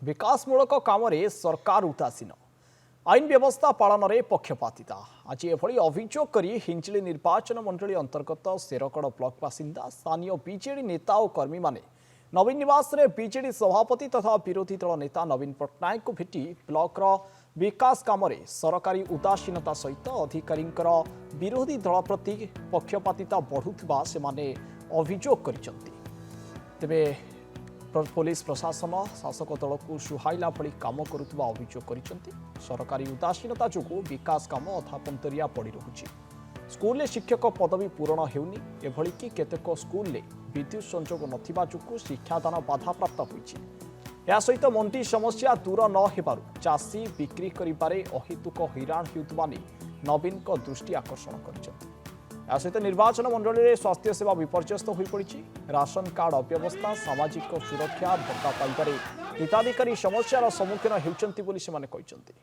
विकासमूलक काम सरकार उदासीन आईन व्यवस्था पालन में पक्षपातिता आज एभली अभियोग कर हिंजिली निर्वाचन मंडली अंतर्गत शेरकड़ ब्लॉक बासिंदा स्थानीय बीजेडी नेता और कर्मी माने नवीन निवास रे बीजेडी सभापति तथा विरोधी दल नेता नवीन पट्टनायक को भेटी ब्लॉकर विकास काम सरकारी उदासीनता सहित अधिकारी विरोधी दल प्रति पक्षपातिता बढ़ुवा से अभियोग करिसेंति। तेबे पुलिस प्रशासन शासक दल को सुहाइला भली काम करुवा अभियोग करिसेंति। सरकारी उदासीनता जोगु विकास काम अधापंतरिया पड़ी रहुछि। स्कूल शिक्षक पदवी पूरण हेउनी एभली कि केतेक स्कूल विद्युत संजोग नथिबा जोगु शिक्षादान बाधाप्राप्त होइछि। या सहित मंडी समस्या दूर न हेबारु चाषी बिक्री करिबारे अहेतुक हैरान हेउतबा नै नवीन को दृष्टि आकर्षण करिसेंति। या सहित निर्वाचन मंडल में स्वास्थ्य सेवा विपर्यस्त हो पड़ी। राशन कार्ड अव्यवस्था सामाजिक सुरक्षा भत्ता पाइबारे हिताधिकारी समस्यार सम्मुखीन होउछन्ति बोली सेमाने कहिसेंति।